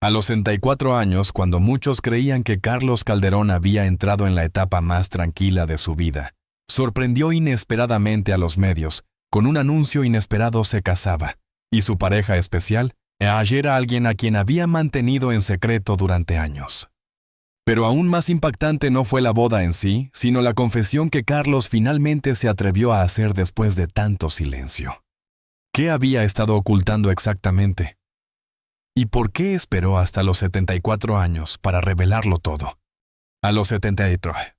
A los 64 años, cuando muchos creían que Carlos Calderón había entrado en la etapa más tranquila de su vida, sorprendió inesperadamente a los medios. Con un anuncio inesperado se casaba, y su pareja especial era alguien a quien había mantenido en secreto durante años. Pero aún más impactante no fue la boda en sí, sino la confesión que Carlos finalmente se atrevió a hacer después de tanto silencio. ¿Qué había estado ocultando exactamente? ¿Y por qué esperó hasta los 74 años para revelarlo todo? A los 73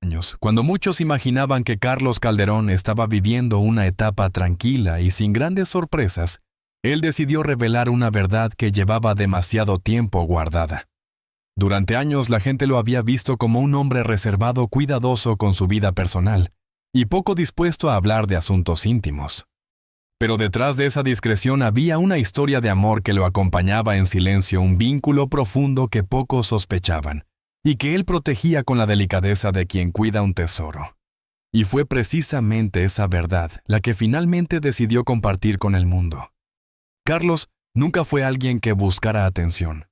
años, cuando muchos imaginaban que Carlos Calderón estaba viviendo una etapa tranquila y sin grandes sorpresas, él decidió revelar una verdad que llevaba demasiado tiempo guardada. Durante años la gente lo había visto como un hombre reservado, cuidadoso con su vida personal y poco dispuesto a hablar de asuntos íntimos. Pero detrás de esa discreción había una historia de amor que lo acompañaba en silencio, un vínculo profundo que pocos sospechaban y que él protegía con la delicadeza de quien cuida un tesoro. Y fue precisamente esa verdad la que finalmente decidió compartir con el mundo. Carlos nunca fue alguien que buscara atención.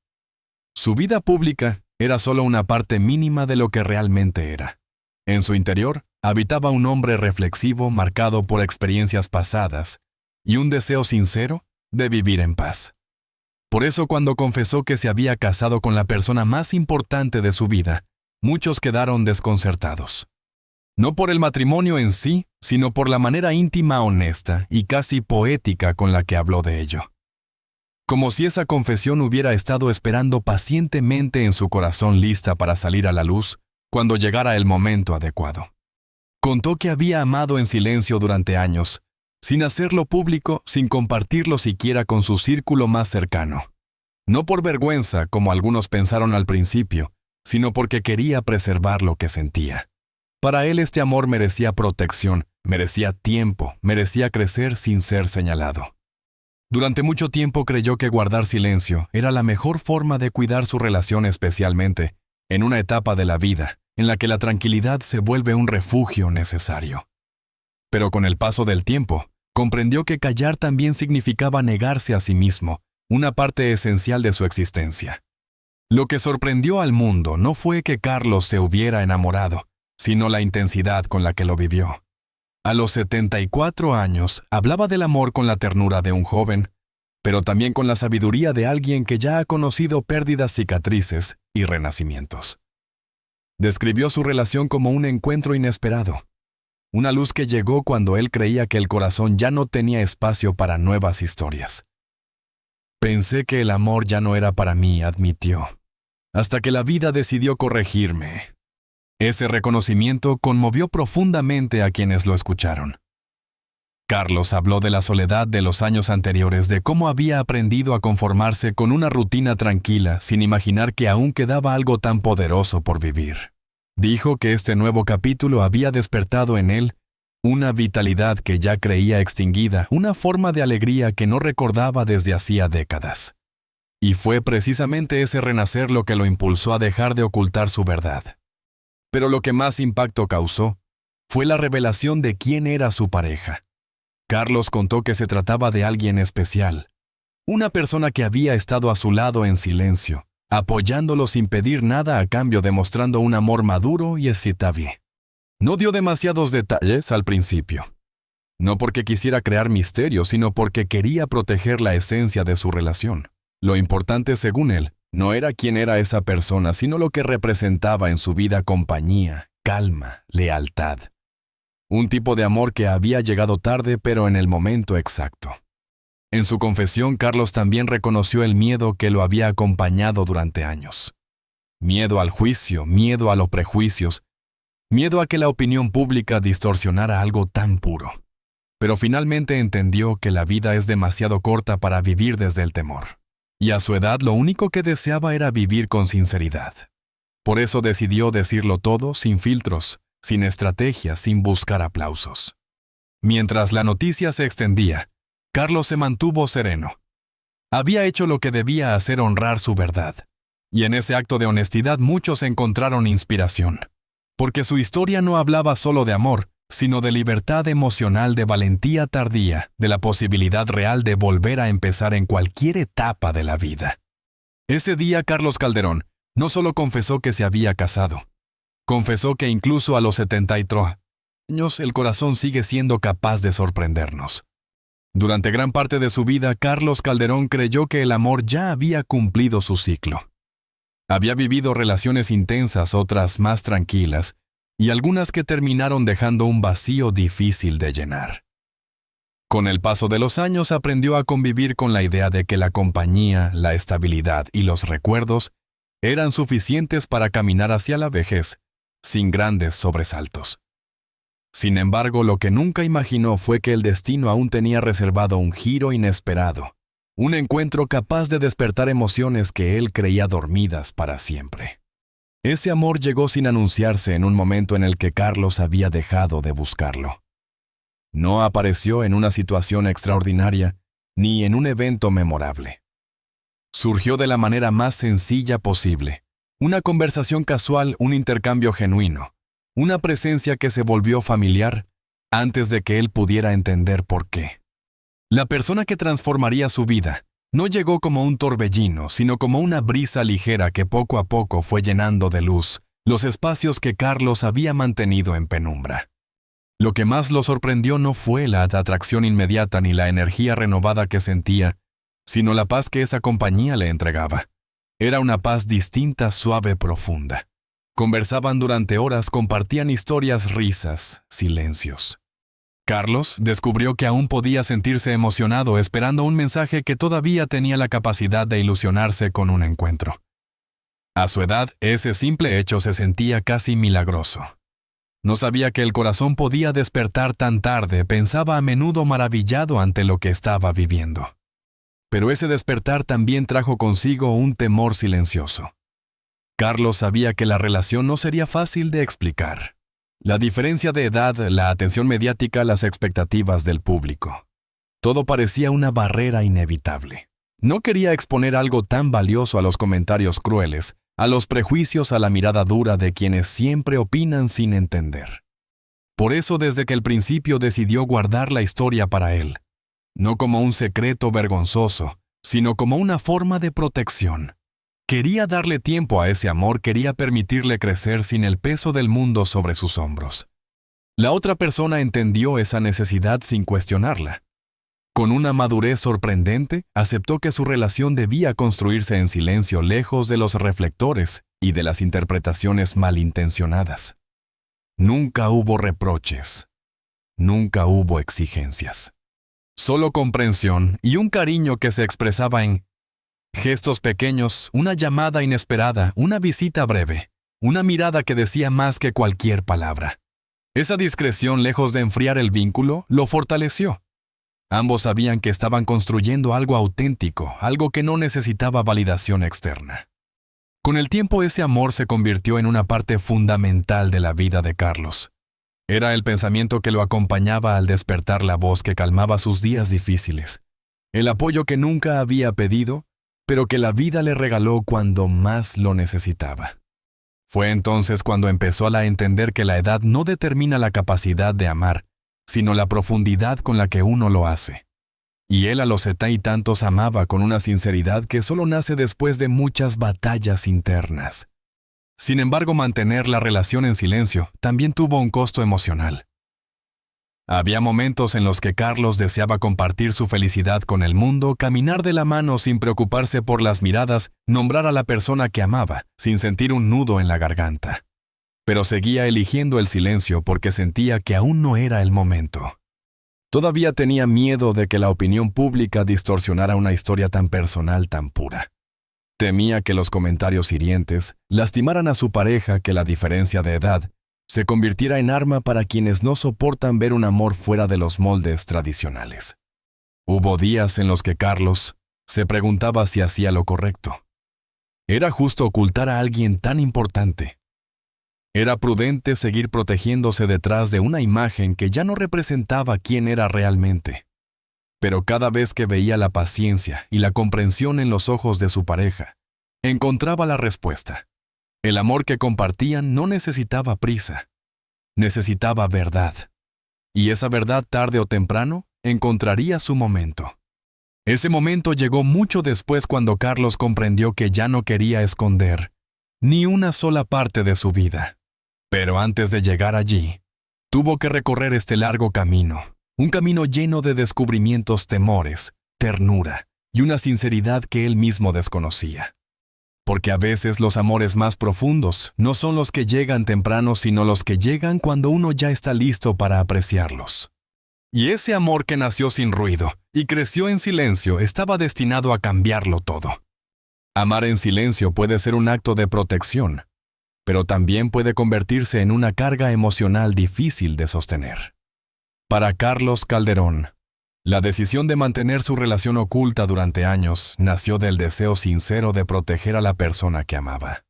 Su vida pública era solo una parte mínima de lo que realmente era. En su interior habitaba un hombre reflexivo marcado por experiencias pasadas y un deseo sincero de vivir en paz. Por eso, cuando confesó que se había casado con la persona más importante de su vida, muchos quedaron desconcertados. No por el matrimonio en sí, sino por la manera íntima, honesta y casi poética con la que habló de ello. Como si esa confesión hubiera estado esperando pacientemente en su corazón, lista para salir a la luz cuando llegara el momento adecuado. Contó que había amado en silencio durante años, sin hacerlo público, sin compartirlo siquiera con su círculo más cercano. No por vergüenza, como algunos pensaron al principio, sino porque quería preservar lo que sentía. Para él este amor merecía protección, merecía tiempo, merecía crecer sin ser señalado. Durante mucho tiempo creyó que guardar silencio era la mejor forma de cuidar su relación, especialmente en una etapa de la vida en la que la tranquilidad se vuelve un refugio necesario. Pero con el paso del tiempo, comprendió que callar también significaba negarse a sí mismo, una parte esencial de su existencia. Lo que sorprendió al mundo no fue que Carlos se hubiera enamorado, sino la intensidad con la que lo vivió. A los 74 años, hablaba del amor con la ternura de un joven, pero también con la sabiduría de alguien que ya ha conocido pérdidas, cicatrices y renacimientos. Describió su relación como un encuentro inesperado, una luz que llegó cuando él creía que el corazón ya no tenía espacio para nuevas historias. Pensé que el amor ya no era para mí, admitió, hasta que la vida decidió corregirme. Ese reconocimiento conmovió profundamente a quienes lo escucharon. Carlos habló de la soledad de los años anteriores, de cómo había aprendido a conformarse con una rutina tranquila sin imaginar que aún quedaba algo tan poderoso por vivir. Dijo que este nuevo capítulo había despertado en él una vitalidad que ya creía extinguida, una forma de alegría que no recordaba desde hacía décadas. Y fue precisamente ese renacer lo que lo impulsó a dejar de ocultar su verdad. Pero lo que más impacto causó fue la revelación de quién era su pareja. Carlos contó que se trataba de alguien especial, una persona que había estado a su lado en silencio, apoyándolo sin pedir nada a cambio, demostrando un amor maduro y excitable. No dio demasiados detalles al principio, no porque quisiera crear misterio, sino porque quería proteger la esencia de su relación. Lo importante, según él, no era quién era esa persona, sino lo que representaba en su vida: compañía, calma, lealtad. Un tipo de amor que había llegado tarde, pero en el momento exacto. En su confesión, Carlos también reconoció el miedo que lo había acompañado durante años. Miedo al juicio, miedo a los prejuicios, miedo a que la opinión pública distorsionara algo tan puro. Pero finalmente entendió que la vida es demasiado corta para vivir desde el temor. Y a su edad lo único que deseaba era vivir con sinceridad. Por eso decidió decirlo todo sin filtros, sin estrategias, sin buscar aplausos. Mientras la noticia se extendía, Carlos se mantuvo sereno. Había hecho lo que debía hacer: honrar su verdad. Y en ese acto de honestidad muchos encontraron inspiración. Porque su historia no hablaba solo de amor, sino de libertad emocional, de valentía tardía, de la posibilidad real de volver a empezar en cualquier etapa de la vida. Ese día Carlos Calderón no solo confesó que se había casado, confesó que incluso a los 73 años el corazón sigue siendo capaz de sorprendernos. Durante gran parte de su vida, Carlos Calderón creyó que el amor ya había cumplido su ciclo. Había vivido relaciones intensas, otras más tranquilas, y algunas que terminaron dejando un vacío difícil de llenar. Con el paso de los años aprendió a convivir con la idea de que la compañía, la estabilidad y los recuerdos eran suficientes para caminar hacia la vejez, sin grandes sobresaltos. Sin embargo, lo que nunca imaginó fue que el destino aún tenía reservado un giro inesperado, un encuentro capaz de despertar emociones que él creía dormidas para siempre. Ese amor llegó sin anunciarse en un momento en el que Carlos había dejado de buscarlo. No apareció en una situación extraordinaria, ni en un evento memorable. Surgió de la manera más sencilla posible, una conversación casual, un intercambio genuino, una presencia que se volvió familiar antes de que él pudiera entender por qué. La persona que transformaría su vida no llegó como un torbellino, sino como una brisa ligera que poco a poco fue llenando de luz los espacios que Carlos había mantenido en penumbra. Lo que más lo sorprendió no fue la atracción inmediata ni la energía renovada que sentía, sino la paz que esa compañía le entregaba. Era una paz distinta, suave, profunda. Conversaban durante horas, compartían historias, risas, silencios. Carlos descubrió que aún podía sentirse emocionado esperando un mensaje que todavía tenía la capacidad de ilusionarse con un encuentro. A su edad, ese simple hecho se sentía casi milagroso. No sabía que el corazón podía despertar tan tarde, pensaba a menudo maravillado ante lo que estaba viviendo. Pero ese despertar también trajo consigo un temor silencioso. Carlos sabía que la relación no sería fácil de explicar. La diferencia de edad, la atención mediática, las expectativas del público. Todo parecía una barrera inevitable. No quería exponer algo tan valioso a los comentarios crueles, a los prejuicios, a la mirada dura de quienes siempre opinan sin entender. Por eso desde que el principio decidió guardar la historia para él, no como un secreto vergonzoso, sino como una forma de protección. Quería darle tiempo a ese amor, quería permitirle crecer sin el peso del mundo sobre sus hombros. La otra persona entendió esa necesidad sin cuestionarla. Con una madurez sorprendente, aceptó que su relación debía construirse en silencio, lejos de los reflectores y de las interpretaciones malintencionadas. Nunca hubo reproches, nunca hubo exigencias. Solo comprensión y un cariño que se expresaba en gestos pequeños, una llamada inesperada, una visita breve, una mirada que decía más que cualquier palabra. Esa discreción, lejos de enfriar el vínculo, lo fortaleció. Ambos sabían que estaban construyendo algo auténtico, algo que no necesitaba validación externa. Con el tiempo ese amor se convirtió en una parte fundamental de la vida de Carlos. Era el pensamiento que lo acompañaba al despertar, la voz que calmaba sus días difíciles, el apoyo que nunca había pedido, pero que la vida le regaló cuando más lo necesitaba. Fue entonces cuando empezó a entender que la edad no determina la capacidad de amar, sino la profundidad con la que uno lo hace. Y él a los 70 y tantos amaba con una sinceridad que solo nace después de muchas batallas internas. Sin embargo, mantener la relación en silencio también tuvo un costo emocional. Había momentos en los que Carlos deseaba compartir su felicidad con el mundo, caminar de la mano sin preocuparse por las miradas, nombrar a la persona que amaba, sin sentir un nudo en la garganta. Pero seguía eligiendo el silencio porque sentía que aún no era el momento. Todavía tenía miedo de que la opinión pública distorsionara una historia tan personal, tan pura. Temía que los comentarios hirientes lastimaran a su pareja, que la diferencia de edad se convirtiera en arma para quienes no soportan ver un amor fuera de los moldes tradicionales. Hubo días en los que Carlos se preguntaba si hacía lo correcto. ¿Era justo ocultar a alguien tan importante? ¿Era prudente seguir protegiéndose detrás de una imagen que ya no representaba quién era realmente? Pero cada vez que veía la paciencia y la comprensión en los ojos de su pareja, encontraba la respuesta. El amor que compartían no necesitaba prisa, necesitaba verdad. Y esa verdad, tarde o temprano, encontraría su momento. Ese momento llegó mucho después cuando Carlos comprendió que ya no quería esconder ni una sola parte de su vida. Pero antes de llegar allí, tuvo que recorrer este largo camino, un camino lleno de descubrimientos, temores, ternura y una sinceridad que él mismo desconocía. Porque a veces los amores más profundos no son los que llegan temprano, sino los que llegan cuando uno ya está listo para apreciarlos. Y ese amor que nació sin ruido y creció en silencio estaba destinado a cambiarlo todo. Amar en silencio puede ser un acto de protección, pero también puede convertirse en una carga emocional difícil de sostener. Para Carlos Calderón, la decisión de mantener su relación oculta durante años nació del deseo sincero de proteger a la persona que amaba.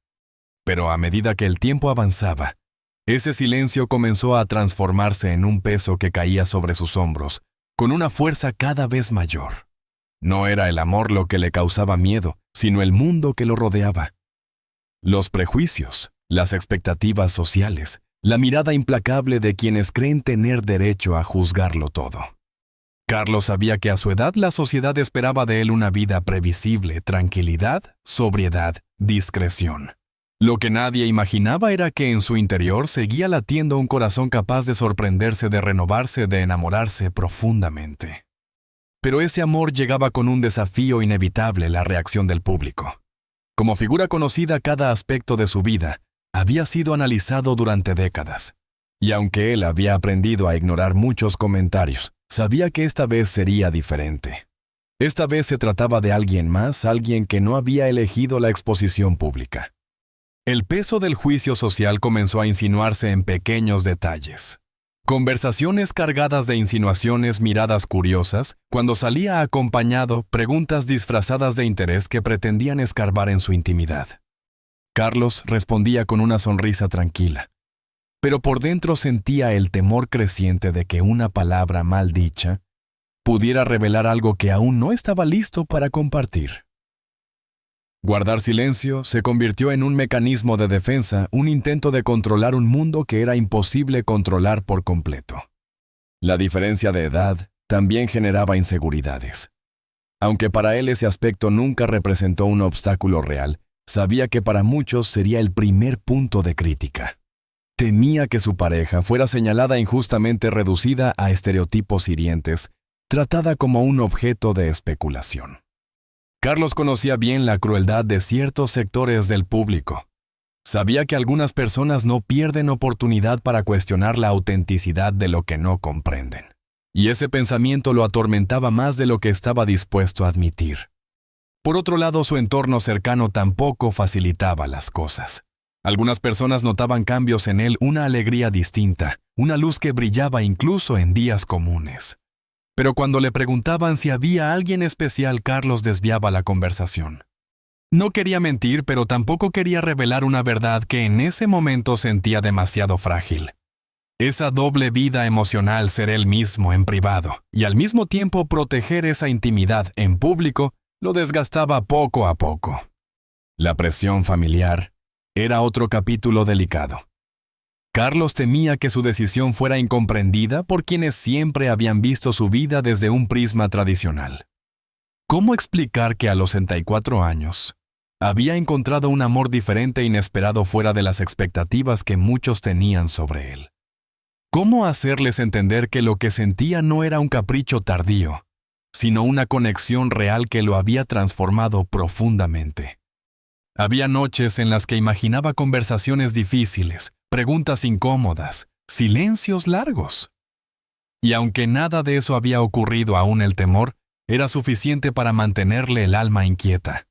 Pero a medida que el tiempo avanzaba, ese silencio comenzó a transformarse en un peso que caía sobre sus hombros, con una fuerza cada vez mayor. No era el amor lo que le causaba miedo, sino el mundo que lo rodeaba. Los prejuicios, las expectativas sociales, la mirada implacable de quienes creen tener derecho a juzgarlo todo. Carlos sabía que a su edad la sociedad esperaba de él una vida previsible, tranquilidad, sobriedad, discreción. Lo que nadie imaginaba era que en su interior seguía latiendo un corazón capaz de sorprenderse, de renovarse, de enamorarse profundamente. Pero ese amor llegaba con un desafío inevitable: la reacción del público. Como figura conocida, cada aspecto de su vida había sido analizado durante décadas. Y aunque él había aprendido a ignorar muchos comentarios, sabía que esta vez sería diferente. Esta vez se trataba de alguien más, alguien que no había elegido la exposición pública. El peso del juicio social comenzó a insinuarse en pequeños detalles. Conversaciones cargadas de insinuaciones, miradas curiosas, cuando salía acompañado, preguntas disfrazadas de interés que pretendían escarbar en su intimidad. Carlos respondía con una sonrisa tranquila, pero por dentro sentía el temor creciente de que una palabra mal dicha pudiera revelar algo que aún no estaba listo para compartir. Guardar silencio se convirtió en un mecanismo de defensa, un intento de controlar un mundo que era imposible controlar por completo. La diferencia de edad también generaba inseguridades. Aunque para él ese aspecto nunca representó un obstáculo real, sabía que para muchos sería el primer punto de crítica. Temía que su pareja fuera señalada injustamente, reducida a estereotipos hirientes, tratada como un objeto de especulación. Carlos conocía bien la crueldad de ciertos sectores del público. Sabía que algunas personas no pierden oportunidad para cuestionar la autenticidad de lo que no comprenden. Y ese pensamiento lo atormentaba más de lo que estaba dispuesto a admitir. Por otro lado, su entorno cercano tampoco facilitaba las cosas. Algunas personas notaban cambios en él, una alegría distinta, una luz que brillaba incluso en días comunes. Pero cuando le preguntaban si había alguien especial, Carlos desviaba la conversación. No quería mentir, pero tampoco quería revelar una verdad que en ese momento sentía demasiado frágil. Esa doble vida emocional, ser él mismo en privado y al mismo tiempo proteger esa intimidad en público, lo desgastaba poco a poco. La presión familiar era otro capítulo delicado. Carlos temía que su decisión fuera incomprendida por quienes siempre habían visto su vida desde un prisma tradicional. ¿Cómo explicar que a los 64 años había encontrado un amor diferente e inesperado fuera de las expectativas que muchos tenían sobre él? ¿Cómo hacerles entender que lo que sentía no era un capricho tardío, sino una conexión real que lo había transformado profundamente? Había noches en las que imaginaba conversaciones difíciles, preguntas incómodas, silencios largos. Y aunque nada de eso había ocurrido aún, el temor era suficiente para mantenerle el alma inquieta.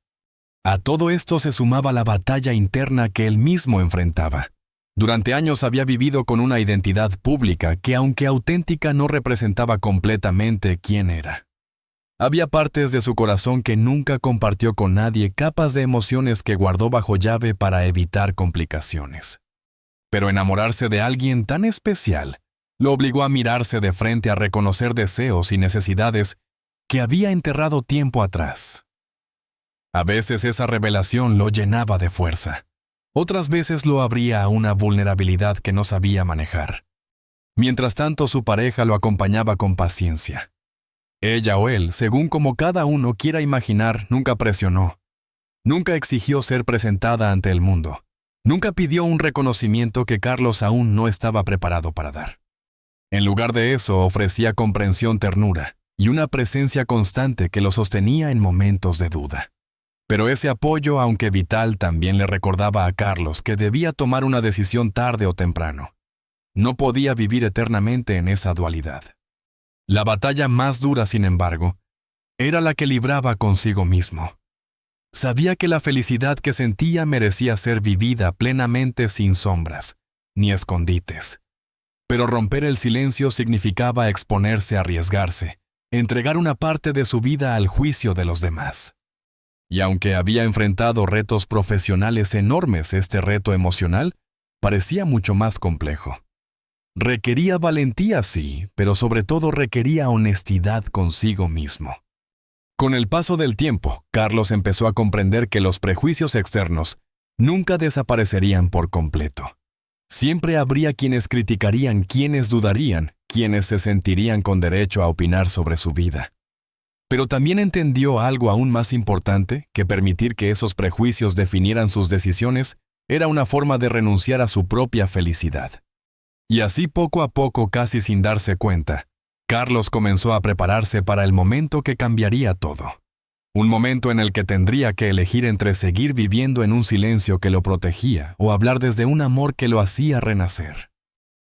A todo esto se sumaba la batalla interna que él mismo enfrentaba. Durante años había vivido con una identidad pública que, aunque auténtica, no representaba completamente quién era. Había partes de su corazón que nunca compartió con nadie, capas de emociones que guardó bajo llave para evitar complicaciones. Pero enamorarse de alguien tan especial lo obligó a mirarse de frente, a reconocer deseos y necesidades que había enterrado tiempo atrás. A veces esa revelación lo llenaba de fuerza. Otras veces lo abría a una vulnerabilidad que no sabía manejar. Mientras tanto, su pareja lo acompañaba con paciencia. Ella o él, según como cada uno quiera imaginar, nunca presionó. Nunca exigió ser presentada ante el mundo. Nunca pidió un reconocimiento que Carlos aún no estaba preparado para dar. En lugar de eso, ofrecía comprensión, ternura y una presencia constante que lo sostenía en momentos de duda. Pero ese apoyo, aunque vital, también le recordaba a Carlos que debía tomar una decisión tarde o temprano. No podía vivir eternamente en esa dualidad. La batalla más dura, sin embargo, era la que libraba consigo mismo. Sabía que la felicidad que sentía merecía ser vivida plenamente sin sombras, ni escondites. Pero romper el silencio significaba exponerse a arriesgarse, entregar una parte de su vida al juicio de los demás. Y aunque había enfrentado retos profesionales enormes, este reto emocional parecía mucho más complejo. Requería valentía, sí, pero sobre todo requería honestidad consigo mismo. Con el paso del tiempo, Carlos empezó a comprender que los prejuicios externos nunca desaparecerían por completo. Siempre habría quienes criticarían, quienes dudarían, quienes se sentirían con derecho a opinar sobre su vida. Pero también entendió algo aún más importante, que permitir que esos prejuicios definieran sus decisiones era una forma de renunciar a su propia felicidad. Y así poco a poco, casi sin darse cuenta, Carlos comenzó a prepararse para el momento que cambiaría todo. Un momento en el que tendría que elegir entre seguir viviendo en un silencio que lo protegía o hablar desde un amor que lo hacía renacer.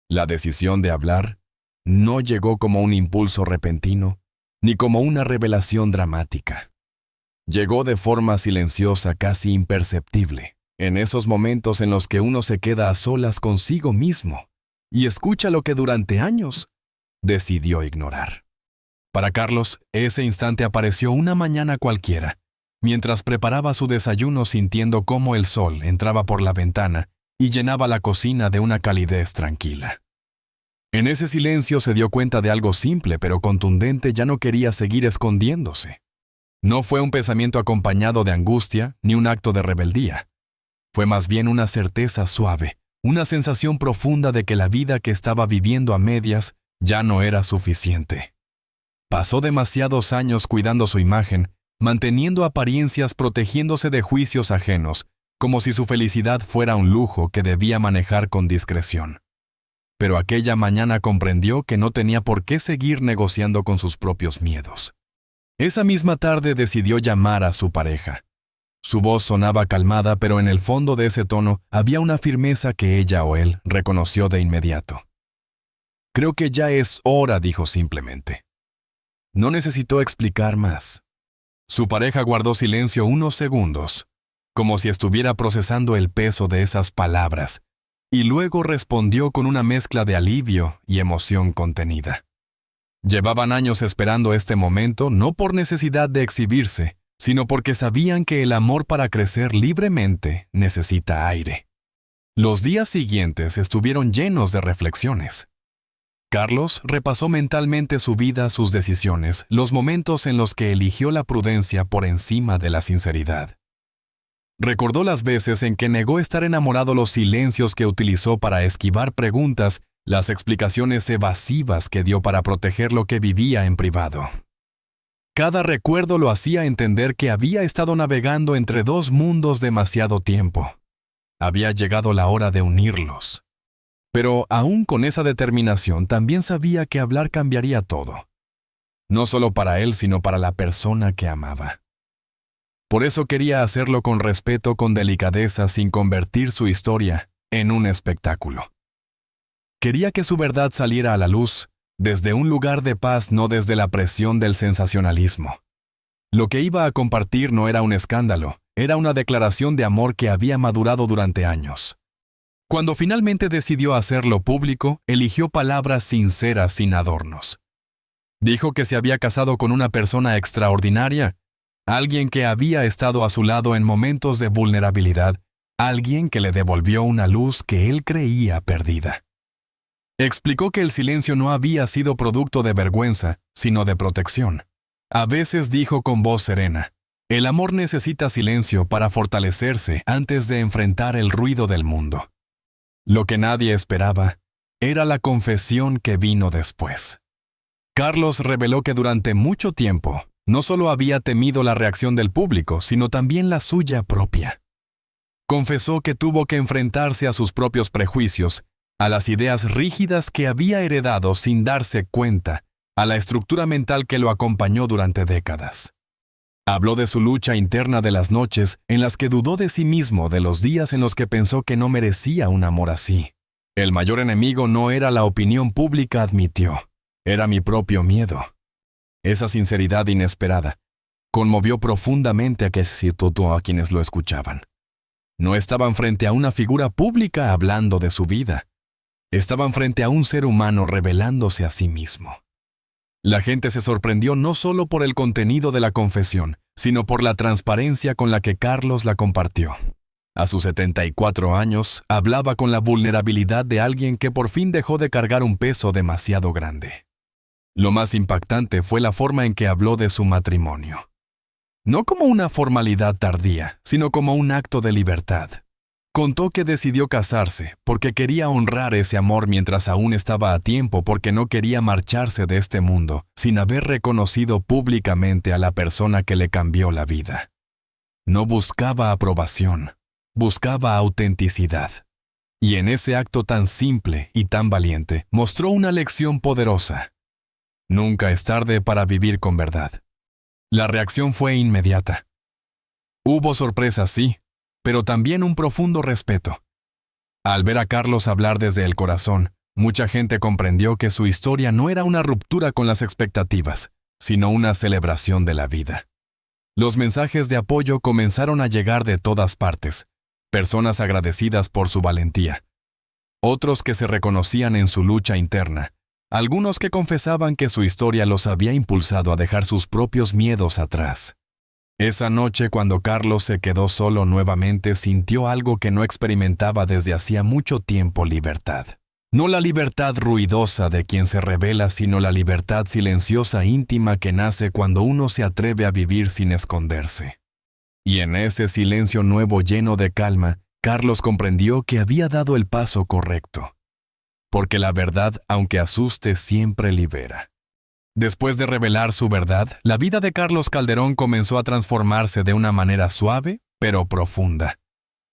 La decisión de hablar no llegó como un impulso repentino, ni como una revelación dramática. Llegó de forma silenciosa, casi imperceptible, en esos momentos en los que uno se queda a solas consigo mismo y escucha lo que durante años decidió ignorar. Para Carlos, ese instante apareció una mañana cualquiera, mientras preparaba su desayuno sintiendo cómo el sol entraba por la ventana y llenaba la cocina de una calidez tranquila. En ese silencio se dio cuenta de algo simple pero contundente. Ya no quería seguir escondiéndose. No fue un pensamiento acompañado de angustia ni un acto de rebeldía. Fue más bien una certeza suave, una sensación profunda de que la vida que estaba viviendo a medias ya no era suficiente. Pasó demasiados años cuidando su imagen, manteniendo apariencias, protegiéndose de juicios ajenos, como si su felicidad fuera un lujo que debía manejar con discreción. Pero aquella mañana comprendió que no tenía por qué seguir negociando con sus propios miedos. Esa misma tarde decidió llamar a su pareja. Su voz sonaba calmada, pero en el fondo de ese tono había una firmeza que ella o él reconoció de inmediato. «Creo que ya es hora», dijo simplemente. No necesitó explicar más. Su pareja guardó silencio unos segundos, como si estuviera procesando el peso de esas palabras, y luego respondió con una mezcla de alivio y emoción contenida. Llevaban años esperando este momento, no por necesidad de exhibirse, sino porque sabían que el amor, para crecer libremente, necesita aire. Los días siguientes estuvieron llenos de reflexiones. Carlos repasó mentalmente su vida, sus decisiones, los momentos en los que eligió la prudencia por encima de la sinceridad. Recordó las veces en que negó estar enamorado, los silencios que utilizó para esquivar preguntas, las explicaciones evasivas que dio para proteger lo que vivía en privado. Cada recuerdo lo hacía entender que había estado navegando entre dos mundos demasiado tiempo. Había llegado la hora de unirlos. Pero aún con esa determinación, también sabía que hablar cambiaría todo. No solo para él, sino para la persona que amaba. Por eso quería hacerlo con respeto, con delicadeza, sin convertir su historia en un espectáculo. Quería que su verdad saliera a la luz, desde un lugar de paz, no desde la presión del sensacionalismo. Lo que iba a compartir no era un escándalo, era una declaración de amor que había madurado durante años. Cuando finalmente decidió hacerlo público, eligió palabras sinceras, sin adornos. Dijo que se había casado con una persona extraordinaria, alguien que había estado a su lado en momentos de vulnerabilidad, alguien que le devolvió una luz que él creía perdida. Explicó que el silencio no había sido producto de vergüenza, sino de protección. A veces dijo con voz serena, el amor necesita silencio para fortalecerse antes de enfrentar el ruido del mundo. Lo que nadie esperaba era la confesión que vino después. Carlos reveló que durante mucho tiempo no solo había temido la reacción del público, sino también la suya propia. Confesó que tuvo que enfrentarse a sus propios prejuicios, a las ideas rígidas que había heredado sin darse cuenta, a la estructura mental que lo acompañó durante décadas. Habló de su lucha interna, de las noches en las que dudó de sí mismo, de los días en los que pensó que no merecía un amor así. El mayor enemigo no era la opinión pública, admitió. Era mi propio miedo. Esa sinceridad inesperada conmovió profundamente a quienes lo escuchaban. No estaban frente a una figura pública hablando de su vida. Estaban frente a un ser humano revelándose a sí mismo. La gente se sorprendió no solo por el contenido de la confesión, sino por la transparencia con la que Carlos la compartió. A sus 74 años, hablaba con la vulnerabilidad de alguien que por fin dejó de cargar un peso demasiado grande. Lo más impactante fue la forma en que habló de su matrimonio. No como una formalidad tardía, sino como un acto de libertad. Contó que decidió casarse porque quería honrar ese amor mientras aún estaba a tiempo, porque no quería marcharse de este mundo sin haber reconocido públicamente a la persona que le cambió la vida. No buscaba aprobación, buscaba autenticidad. Y en ese acto tan simple y tan valiente, mostró una lección poderosa. Nunca es tarde para vivir con verdad. La reacción fue inmediata. Hubo sorpresas, sí, pero también un profundo respeto. Al ver a Carlos hablar desde el corazón, mucha gente comprendió que su historia no era una ruptura con las expectativas, sino una celebración de la vida. Los mensajes de apoyo comenzaron a llegar de todas partes, personas agradecidas por su valentía, otros que se reconocían en su lucha interna, algunos que confesaban que su historia los había impulsado a dejar sus propios miedos atrás. Esa noche, cuando Carlos se quedó solo nuevamente, sintió algo que no experimentaba desde hacía mucho tiempo: libertad. No la libertad ruidosa de quien se revela, sino la libertad silenciosa, íntima, que nace cuando uno se atreve a vivir sin esconderse. Y en ese silencio nuevo, lleno de calma, Carlos comprendió que había dado el paso correcto. Porque la verdad, aunque asuste, siempre libera. Después de revelar su verdad, la vida de Carlos Calderón comenzó a transformarse de una manera suave, pero profunda.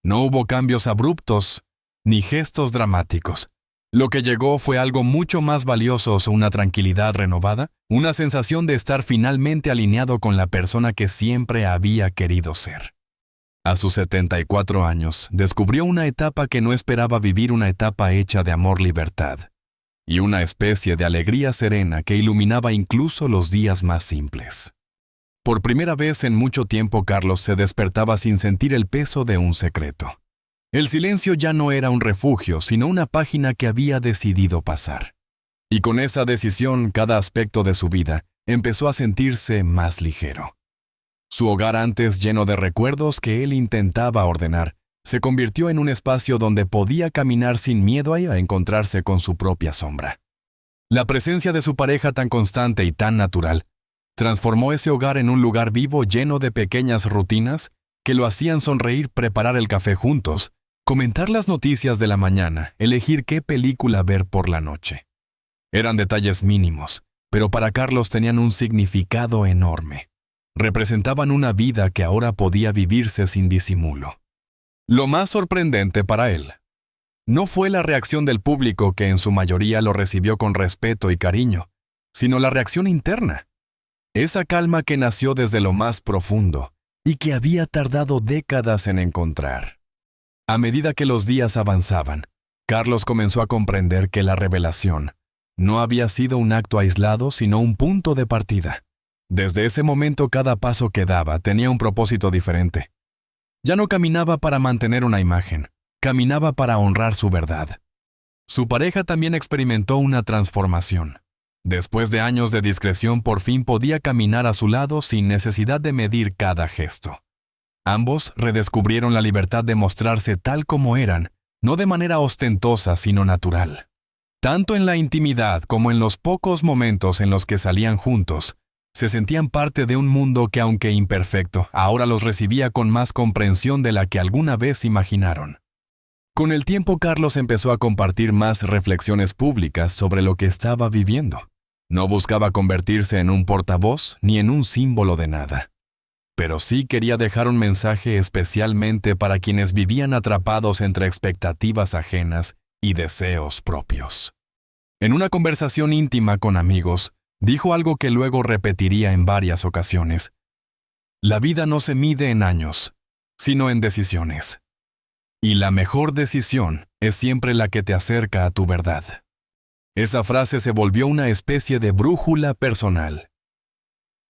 No hubo cambios abruptos, ni gestos dramáticos. Lo que llegó fue algo mucho más valioso: una tranquilidad renovada, una sensación de estar finalmente alineado con la persona que siempre había querido ser. A sus 74 años, descubrió una etapa que no esperaba vivir, una etapa hecha de amor-libertad, y una especie de alegría serena que iluminaba incluso los días más simples. Por primera vez en mucho tiempo, Carlos se despertaba sin sentir el peso de un secreto. El silencio ya no era un refugio, sino una página que había decidido pasar. Y con esa decisión, cada aspecto de su vida empezó a sentirse más ligero. Su hogar, antes lleno de recuerdos que él intentaba ordenar, se convirtió en un espacio donde podía caminar sin miedo a encontrarse con su propia sombra. La presencia de su pareja, tan constante y tan natural, transformó ese hogar en un lugar vivo, lleno de pequeñas rutinas que lo hacían sonreír: preparar el café juntos, comentar las noticias de la mañana, elegir qué película ver por la noche. Eran detalles mínimos, pero para Carlos tenían un significado enorme. Representaban una vida que ahora podía vivirse sin disimulo. Lo más sorprendente para él no fue la reacción del público, que en su mayoría lo recibió con respeto y cariño, sino la reacción interna. Esa calma que nació desde lo más profundo y que había tardado décadas en encontrar. A medida que los días avanzaban, Carlos comenzó a comprender que la revelación no había sido un acto aislado, sino un punto de partida. Desde ese momento, cada paso que daba tenía un propósito diferente. Ya no caminaba para mantener una imagen, caminaba para honrar su verdad. Su pareja también experimentó una transformación. Después de años de discreción, por fin podía caminar a su lado sin necesidad de medir cada gesto. Ambos redescubrieron la libertad de mostrarse tal como eran, no de manera ostentosa, sino natural. Tanto en la intimidad como en los pocos momentos en los que salían juntos, se sentían parte de un mundo que, aunque imperfecto, ahora los recibía con más comprensión de la que alguna vez imaginaron. Con el tiempo, Carlos empezó a compartir más reflexiones públicas sobre lo que estaba viviendo. No buscaba convertirse en un portavoz ni en un símbolo de nada. Pero sí quería dejar un mensaje especialmente para quienes vivían atrapados entre expectativas ajenas y deseos propios. En una conversación íntima con amigos, dijo algo que luego repetiría en varias ocasiones. La vida no se mide en años, sino en decisiones. Y la mejor decisión es siempre la que te acerca a tu verdad. Esa frase se volvió una especie de brújula personal.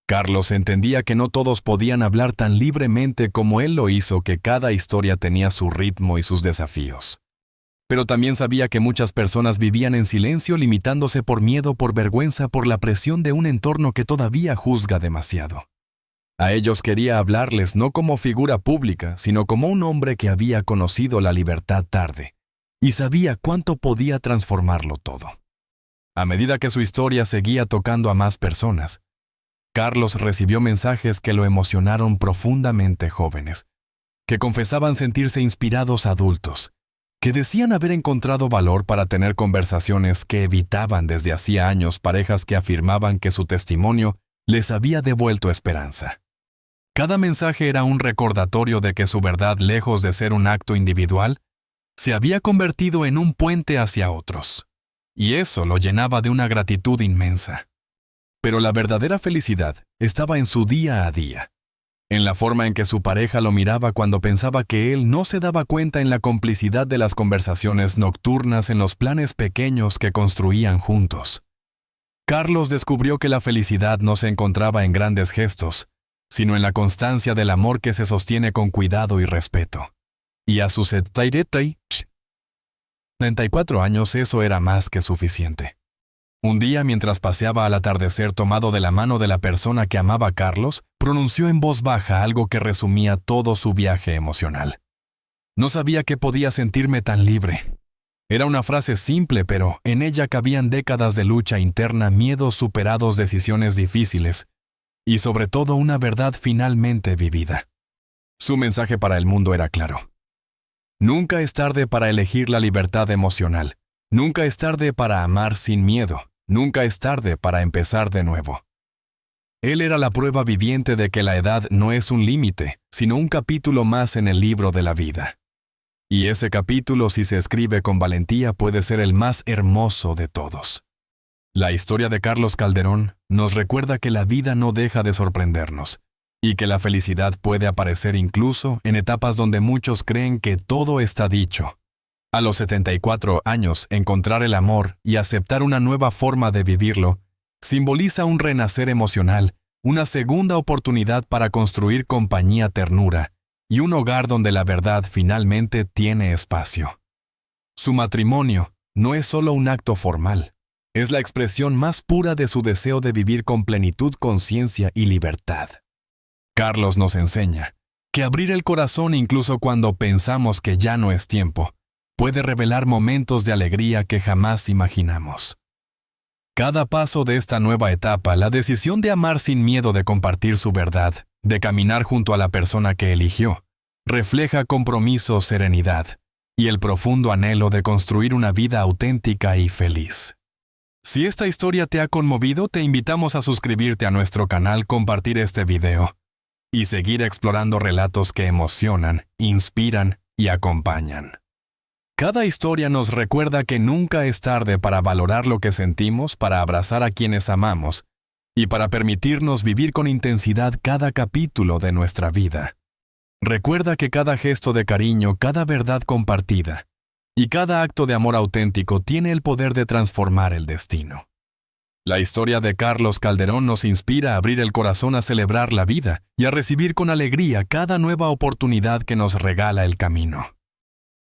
Carlos entendía que no todos podían hablar tan libremente como él lo hizo, que cada historia tenía su ritmo y sus desafíos. Pero también sabía que muchas personas vivían en silencio, limitándose por miedo, por vergüenza, por la presión de un entorno que todavía juzga demasiado. A ellos quería hablarles no como figura pública, sino como un hombre que había conocido la libertad tarde y sabía cuánto podía transformarlo todo. A medida que su historia seguía tocando a más personas, Carlos recibió mensajes que lo emocionaron profundamente, jóvenes, que confesaban sentirse inspirados adultos, que decían haber encontrado valor para tener conversaciones que evitaban desde hacía años, parejas que afirmaban que su testimonio les había devuelto esperanza. Cada mensaje era un recordatorio de que su verdad, lejos de ser un acto individual, se había convertido en un puente hacia otros, y eso lo llenaba de una gratitud inmensa. Pero la verdadera felicidad estaba en su día a día, en la forma en que su pareja lo miraba cuando pensaba que él no se daba cuenta, en la complicidad de las conversaciones nocturnas, en los planes pequeños que construían juntos. Carlos descubrió que la felicidad no se encontraba en grandes gestos, sino en la constancia del amor que se sostiene con cuidado y respeto. Y a sus 74 años eso era más que suficiente. Un día, mientras paseaba al atardecer tomado de la mano de la persona que amaba a Carlos, pronunció en voz baja algo que resumía todo su viaje emocional. No sabía que podía sentirme tan libre. Era una frase simple, pero en ella cabían décadas de lucha interna, miedos superados, decisiones difíciles, y sobre todo una verdad finalmente vivida. Su mensaje para el mundo era claro. Nunca es tarde para elegir la libertad emocional. Nunca es tarde para amar sin miedo. Nunca es tarde para empezar de nuevo. Él era la prueba viviente de que la edad no es un límite, sino un capítulo más en el libro de la vida. Y ese capítulo, si se escribe con valentía, puede ser el más hermoso de todos. La historia de Carlos Calderón nos recuerda que la vida no deja de sorprendernos, y que la felicidad puede aparecer incluso en etapas donde muchos creen que todo está dicho. A los 74 años, encontrar el amor y aceptar una nueva forma de vivirlo simboliza un renacer emocional, una segunda oportunidad para construir compañía, ternura y un hogar donde la verdad finalmente tiene espacio. Su matrimonio no es solo un acto formal, es la expresión más pura de su deseo de vivir con plenitud, conciencia y libertad. Carlos nos enseña que abrir el corazón incluso cuando pensamos que ya no es tiempo, puede revelar momentos de alegría que jamás imaginamos. Cada paso de esta nueva etapa, la decisión de amar sin miedo, de compartir su verdad, de caminar junto a la persona que eligió, refleja compromiso, serenidad y el profundo anhelo de construir una vida auténtica y feliz. Si esta historia te ha conmovido, te invitamos a suscribirte a nuestro canal, compartir este video y seguir explorando relatos que emocionan, inspiran y acompañan. Cada historia nos recuerda que nunca es tarde para valorar lo que sentimos, para abrazar a quienes amamos y para permitirnos vivir con intensidad cada capítulo de nuestra vida. Recuerda que cada gesto de cariño, cada verdad compartida y cada acto de amor auténtico tiene el poder de transformar el destino. La historia de Carlos Calderón nos inspira a abrir el corazón, a celebrar la vida y a recibir con alegría cada nueva oportunidad que nos regala el camino.